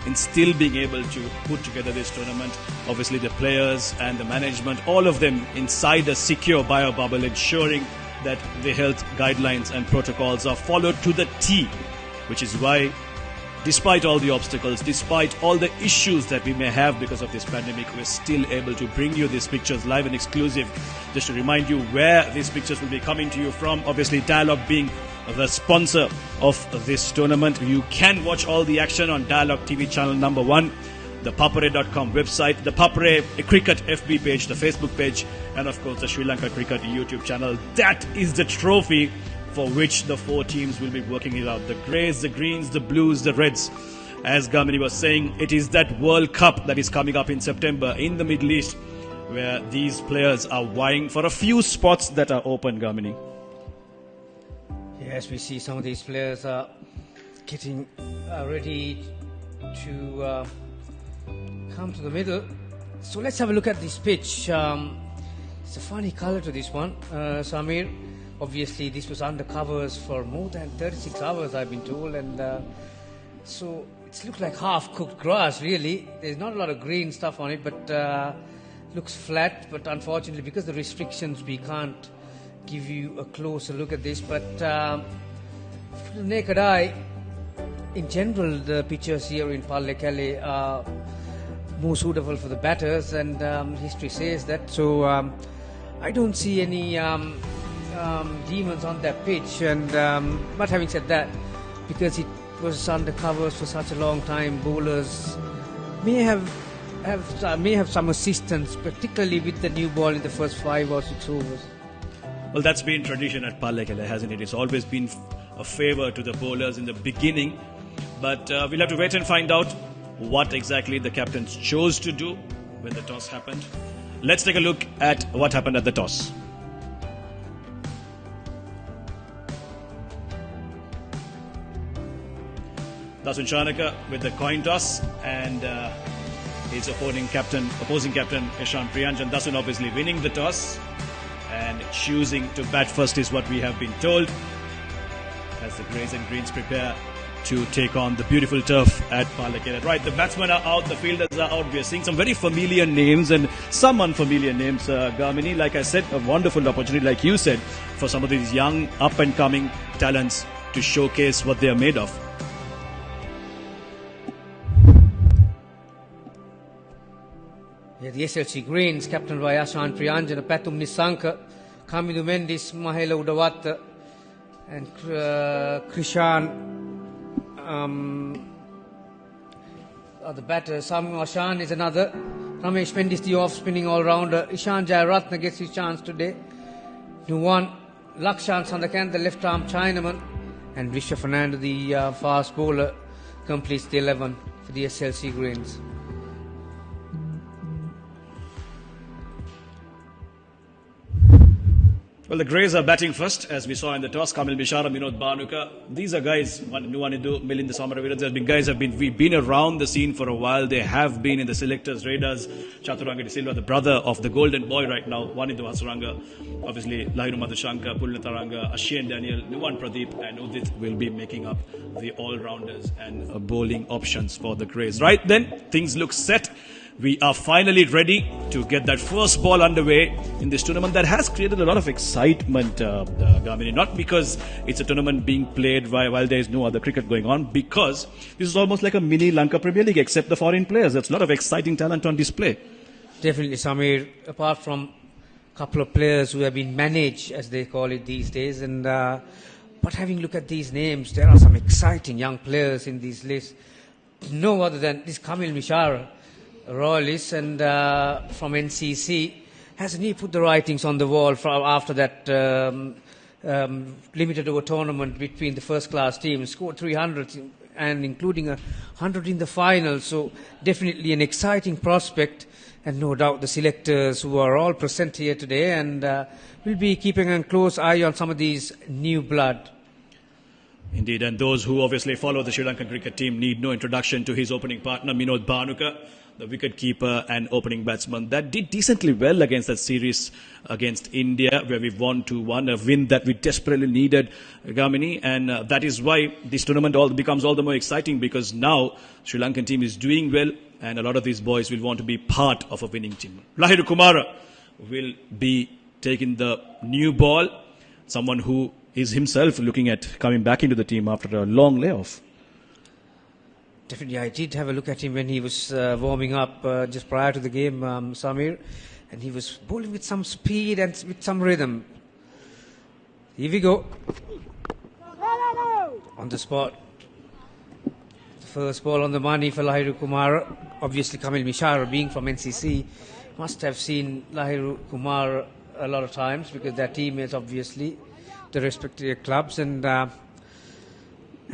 in still being able to put together this tournament. Obviously the players and the management, all of them inside a secure bio bubble, ensuring that the health guidelines and protocols are followed to the T, which is why, despite all the obstacles, despite all the issues that we may have because of this pandemic, we're still able to bring you these pictures live and exclusive. Just to remind you where these pictures will be coming to you from, obviously Dialogue being the sponsor of this tournament. You can watch all the action on Dialogue TV channel number 1, the papare.com website, the Papare Cricket FB page, the Facebook page, and of course the Sri Lanka Cricket YouTube channel. That is the trophy for which the 4 teams will be working it out. The Greys, the Greens, the Blues, the Reds. As Gamini was saying, it is that World Cup that is coming up in September in the Middle East, where these players are vying for a few spots that are open, Gamini. Yes, we see some of these players are getting ready to come to the middle. So let's have a look at this pitch. It's a funny color to this one, Samir. Obviously, this was under covers for more than 36 hours, I've been told, and so it looks like half-cooked grass, really. There's not a lot of green stuff on it, but looks flat. But unfortunately, because of the restrictions, we can't give you a closer look at this. But for the naked eye, in general, the pitches here in Pallekele are more suitable for the batters, and history says that. So I don't see any demons on that pitch, and but having said that, because it was under covers for such a long time, bowlers may have some assistance, particularly with the new ball in the first 5 or 6 overs. Well, that's been tradition at Pallekele, hasn't it? It's always been a favour to the bowlers in the beginning, but we'll have to wait and find out what exactly the captains chose to do when the toss happened. Let's take a look at what happened at the toss. Dasun Chanaka with the coin toss, and his opposing captain Ishan Priyanjan. Dasun obviously winning the toss and choosing to bat first is what we have been told, as the Greys and Greens prepare to take on the beautiful turf at Pallekele. Right, the batsmen are out, the fielders are out. We are seeing some very familiar names and some unfamiliar names, Gamini. Like I said, a wonderful opportunity, like you said, for some of these young up-and-coming talents to showcase what they are made of. Yeah, the SLC Greens, captained by Ashan Priyanjan, Pathum Nisanka, Kamidu Mendis, Mahela Udavatta, and Krishan are the batters. Samu Ashan is another. Ramesh Mendis, the off-spinning all-rounder. Ishan Jayaratna gets his chance today. Nuwan Lakshan Sandakan, the left-arm Chinaman, and Risha Fernando, the fast bowler, completes the 11 for the SLC Greens. Well, the Greys are batting first, as we saw in the toss. Kamil Bishara, Vinod Bhanuka. These are guys, Nuwanidu, Milinda Samaraviraj, we've been around the scene for a while. They have been in the selectors' radars. Chaturanga De Silva, the brother of the golden boy right now, Wanidu Hasuranga. Obviously, Lahiru Madhushanka, Pulnataranga, Ashien Daniel, Nuwan Pradeep, and Udit will be making up the all-rounders and bowling options for the Greys. Right then, things look set. We are finally ready to get that first ball underway in this tournament that has created a lot of excitement, Gamini. Not because it's a tournament being played while there is no other cricket going on, because this is almost like a mini Lanka Premier League, except the foreign players. There's a lot of exciting talent on display. Definitely, Samir. Apart from a couple of players who have been managed, as they call it these days, and but having a look at these names, there are some exciting young players in these lists. No other than this Kamil Mishara, Royalist, and from NCC. Hasn't he put the writings on the wall after that limited over tournament between the first class teams? Scored 300 and including 100 in the final. So definitely an exciting prospect, and no doubt the selectors who are all present here today, and will be keeping a close eye on some of these new blood. Indeed, and those who obviously follow the Sri Lankan cricket team need no introduction to his opening partner, Minod Bhanuka, the wicket-keeper and opening batsman. That did decently well against that series against India, where we won 2-1, a win that we desperately needed, Gamini. And that is why this tournament becomes all the more exciting, because now Sri Lankan team is doing well, and a lot of these boys will want to be part of a winning team. Lahiru Kumara will be taking the new ball, someone who is himself looking at coming back into the team after a long layoff. Definitely, I did have a look at him when he was warming up just prior to the game, Samir, and he was bowling with some speed and with some rhythm. Here we go. On the spot. The first ball on the money for Lahiru Kumara. Obviously, Kamil Mishara, being from NCC, must have seen Lahiru Kumara a lot of times, because their teammates, obviously, the respective clubs, and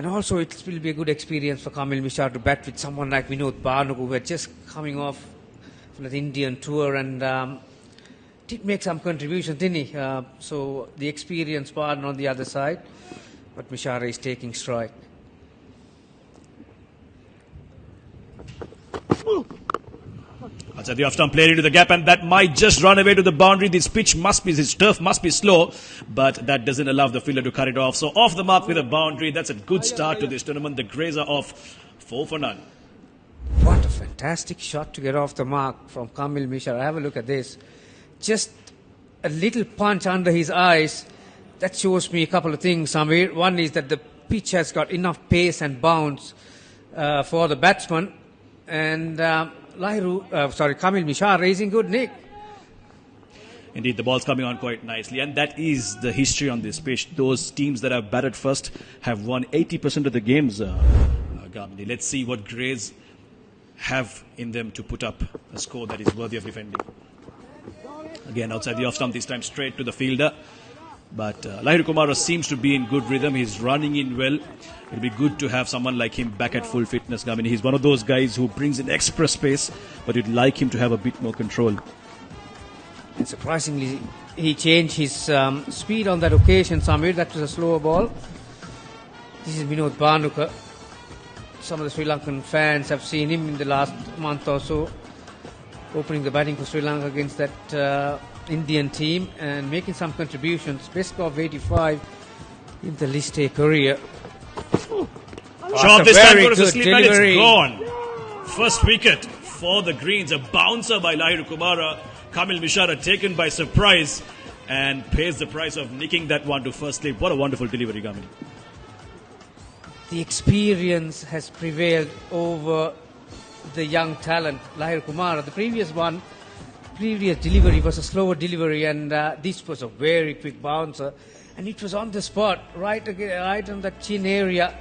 also it will be a good experience for Kamil Mishra to bat with someone like Minod Bhanuka, who had just coming off from the Indian tour and did make some contributions, didn't he? So the experienced partner on the other side, but Mishra is taking strike. Outside the off-stump, played into the gap, and that might just run away to the boundary. This turf must be slow, but that doesn't allow the fielder to cut it off. So off the mark with a boundary. That's a good start to this tournament. The Greys are off 4 for none. What a fantastic shot to get off the mark from Kamil Mishra. Have a look at this. Just a little punch under his eyes. That shows me a couple of things, Samir. One is that the pitch has got enough pace and bounce for the batsman, and Kamil Mishra raising good nick. Indeed, the ball's coming on quite nicely, and that is the history on this pitch. Those teams that have batted first have won 80% of the games, Gamini. Let's see what Greys have in them to put up a score that is worthy of defending. Again, outside the off-stump, this time straight to the fielder. But Lahiru Kumara seems to be in good rhythm. He's running in well. It'll be good to have someone like him back at full fitness, Gamini. He's one of those guys who brings in express pace, but you'd like him to have a bit more control. And surprisingly, he changed his speed on that occasion, Samir. That was a slower ball. This is Minod Bhanuka. Some of the Sri Lankan fans have seen him in the last month or so, opening the batting for Sri Lanka against that Indian team and making some contributions. Best score of 85 in the List A career. Shot this time goes to sleep and it's gone. First wicket for the Greens. A bouncer by Lahiru Kumara. Kamil Mishra taken by surprise and pays the price of nicking that one to first sleep. What a wonderful delivery, Gamini. The experience has prevailed over the young talent, Lahiru Kumara. The previous delivery was a slower delivery, and this was a very quick bouncer, and it was on the spot, right on the chin area.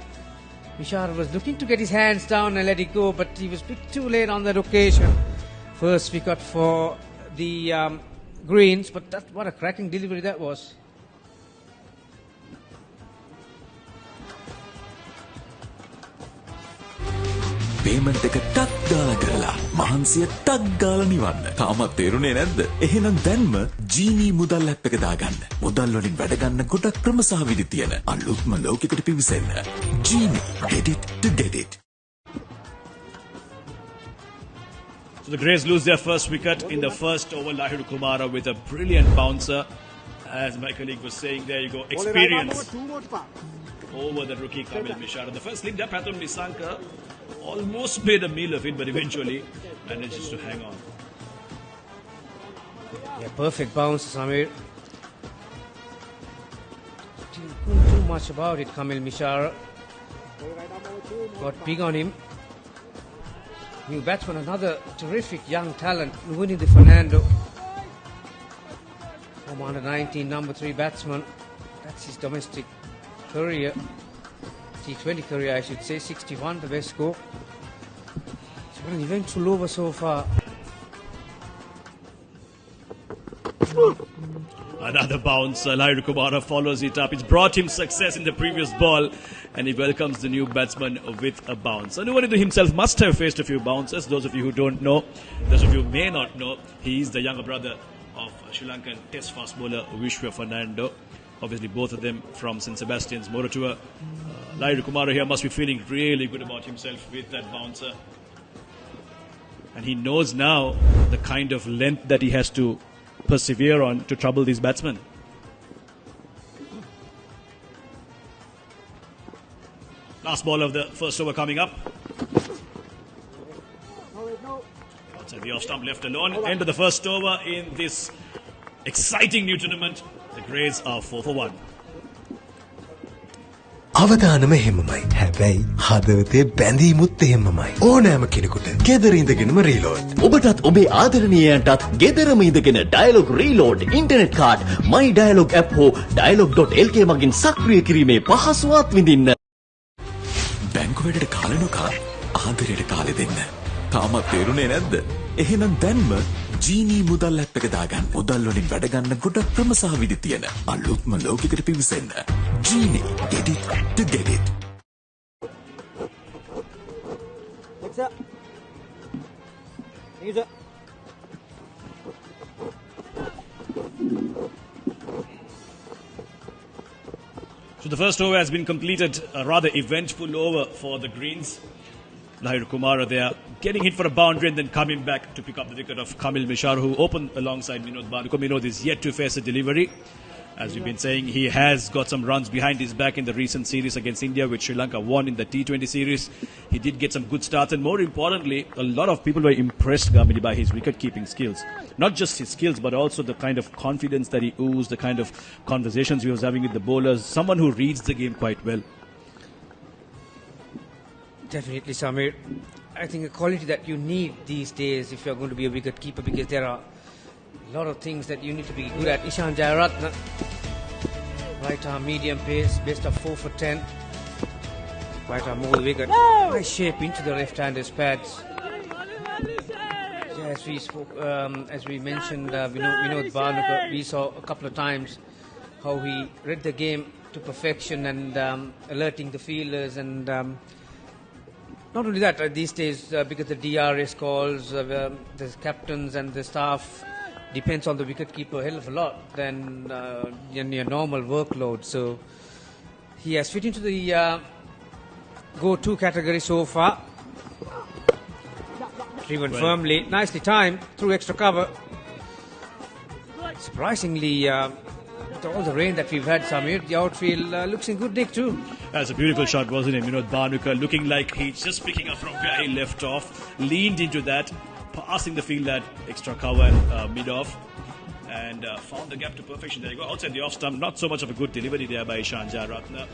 Mishra was looking to get his hands down and let it go, but he was a bit too late on that occasion. First wicket for the Greens, but what a cracking delivery that was. Payment එක ටක් ගාලා කරලා මහන්සිය ටක් ගාලා නිවන්න. තාමත් තේරුනේ නැද්ද? එහෙනම් දැන්ම ජීනි මුදල් ඇප් එක දාගන්න. මුදල් වලින් වැඩ ගන්න ගොඩක් ක්‍රම සහ විදි තියෙන අලුත්ම ලෝකයකට පිවිසෙන්න. ජීනි, get it to get it. So the Greys lose their first wicket in the first over. Lahiru Kumara with a brilliant bouncer. As my colleague was saying, there you go, experience over the rookie Kamil Mishra. The first slip, Pathum Nisanka almost made a meal of it, but eventually manages to hang on. Yeah, perfect bounce, Samir. Didn't do much about it, Kamil Mishra. Got big on him. New batsman, another terrific young talent, Nuwini Fernando. From under 19, number 3 batsman. That's his domestic career. T20 career, I should say. 61, the best score. It's been an eventful over so far. Another bounce. Lahiru Kumara follows it up. It's brought him success in the previous ball, and he welcomes the new batsman with a bounce. Anuwanidu himself must have faced a few bounces. Those of you who don't know, those of you who may not know, he is the younger brother of Sri Lankan test fast bowler Vishwa Fernando. Obviously, both of them from St. Sebastian's Moratuwa. Lahiri Kumara here must be feeling really good about himself with that bouncer. And he knows now the kind of length that he has to persevere on to trouble these batsmen. Last ball of the first over coming up. Outside the off stump, left alone. End of the first over in this exciting new tournament. The Greys are 4 for 1. අවදානම එහෙමමයි. හැබැයි හදවතේ බැඳීමුත් එහෙමමයි. ඕනෑම කෙනෙකුට ගෙදර ඉඳගෙනම reload. ඔබටත් ඔබේ ආදරණීයයන්ටත් ගෙදරම ඉඳගෙන Dialog reload internet card my dialog app හෝ dialog.lk මගින් සක්‍රිය කිරීමේ පහසුවත් විඳින්න. බැංකු වැඩට කාලේ නොකා ආදරයට කාලේ දෙන්න. තාමත් තේරුනේ නැද්ද? එහෙනම් දැන්ම ජීනී මුදල් ඇප් එක දාගන්න. මුදල් වලින් වැඩ ගන්න ගොඩක් ක්‍රම සහ විදි තියෙන අලුත්ම ලෝකයකට පිවිසෙන්න. ජීනී get it to get it. So the first over has been completed, a rather eventful over for the Greens. Lahiri Kumara there getting hit for a boundary and then coming back to pick up the wicket of Kamil Mishar, who opened alongside Minod Banuka. Minod is yet to face a delivery. As we've been saying, he has got some runs behind his back in the recent series against India, which Sri Lanka won in the T20 series. He did get some good starts, and more importantly, a lot of people were impressed, Gamini, by his wicket-keeping skills. Not just his skills, but also the kind of confidence that he oozed, the kind of conversations he was having with the bowlers. Someone who reads the game quite well. Definitely, Samir. I think a quality that you need these days if you're going to be a wicket keeper, because there are a lot of things that you need to be good at. Ishan Jayaratne, right arm medium pace, best of 4 for 10. Right arm more wicket. Nice shape into the left-hander's pads. Yeah, as we spoke, as we mentioned, Vinod Banuka, we saw a couple of times how he read the game to perfection and alerting the fielders and. Not only that, these days, because the DRS calls, the captains and the staff depends on the wicketkeeper a hell of a lot than your normal workload. So he has fit into the go-to category so far. Driven firmly, nicely timed through extra cover. Surprisingly, with all the rain that we've had, Samir, the outfield looks in good nick too. That's a beautiful shot, wasn't it? Vinod Banuka looking like he's just picking up from where he left off, leaned into that, passing the field at extra cover and mid-off, and found the gap to perfection. There you go, outside the off-stump. Not so much of a good delivery there by Ishan Jayaratne.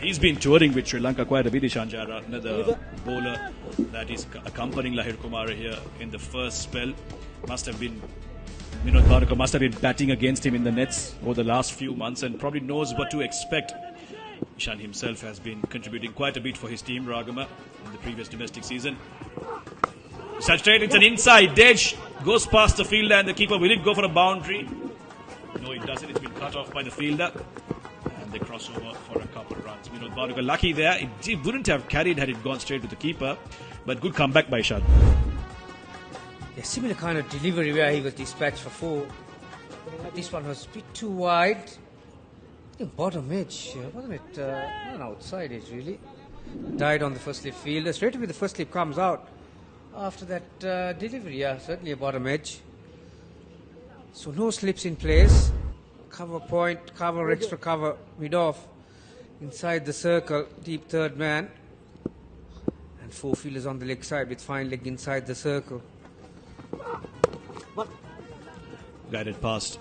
He's been touring with Sri Lanka quite a bit, Ishan Jayaratne, the bowler that is accompanying Lahiri Kumara here in the first spell. Must have been Vinod Banuka must have been batting against him in the nets over the last few months and probably knows what to expect. Ishan himself has been contributing quite a bit for his team, Ragama, in the previous domestic season. Such straight, it's an inside edge, goes past the fielder and the keeper. Will it go for a boundary? No, it doesn't. It's been cut off by the fielder. And they cross over for a couple of runs. Vinod Banuka lucky there. It wouldn't have carried had it gone straight to the keeper. But good comeback by Ishan. A similar kind of delivery where he was dispatched for 4. This one was a bit too wide. I think bottom edge, wasn't it? Not an outside edge, really. Died on the first slip fielder. Straight away the first slip comes out after that delivery. Yeah, certainly a bottom edge. So no slips in place. Cover point, cover, extra cover, mid-off. Inside the circle, deep third man. And 4 fielders on the leg side with fine leg inside the circle. Guided past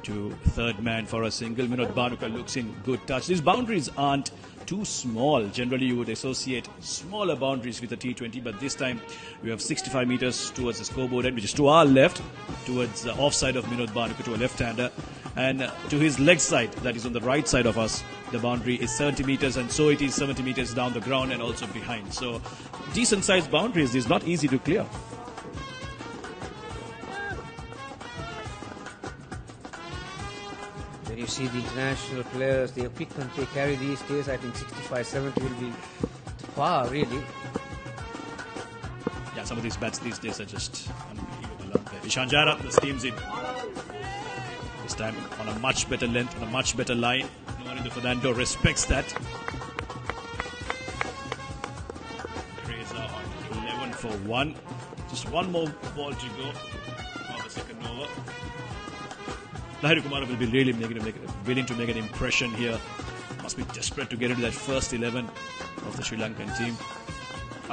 to third man for a single. Vinod Banuka looks in good touch. These boundaries aren't too small. Generally, you would associate smaller boundaries with a T20, but this time we have 65 meters towards the scoreboard end, which is to our left, towards the offside of Vinod Banuka, to a left-hander, and to his leg side, that is on the right side of us, the boundary is 70 meters, and so it is 70 meters down the ground and also behind. So, decent-sized boundaries is not easy to clear. You see the international players, the equipment they carry these days, I think 65, 70 will be the par, really. Yeah, some of these bats these days are just unbelievable. Ishan Jayaratne steams in. This time on a much better length, on a much better line. Fernando respects that. 11 for 1. Just one more ball to go on the second over. Lahiru Kumar will be really willing to make an impression here. Must be desperate to get into that first 11 of the Sri Lankan team.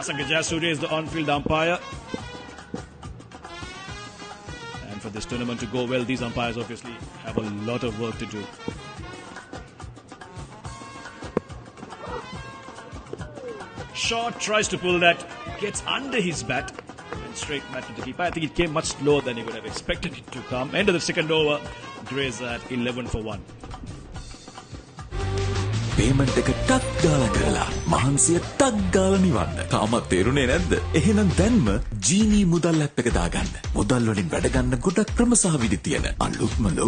Asanka Jayasuriya is the on-field umpire. And for this tournament to go well, these umpires obviously have a lot of work to do. Shaw tries to pull that, gets under his bat and straight back to the keeper. I think it came much slower than he would have expected it to come. End of the second over, Gray's at 11 for 1. Payment එක ටක් ගාලා කරලා මහන්සිය ටක් ගාලා නිවන්න. තාමත් තේරුනේ නැද්ද? එහෙනම් දැන්ම ජීනී මුදල් ඇප් එක දාගන්න. මුදල් වලින් වැඩ ගන්න ගොඩක් ක්‍රම සහ විදි තියෙන අලුත්ම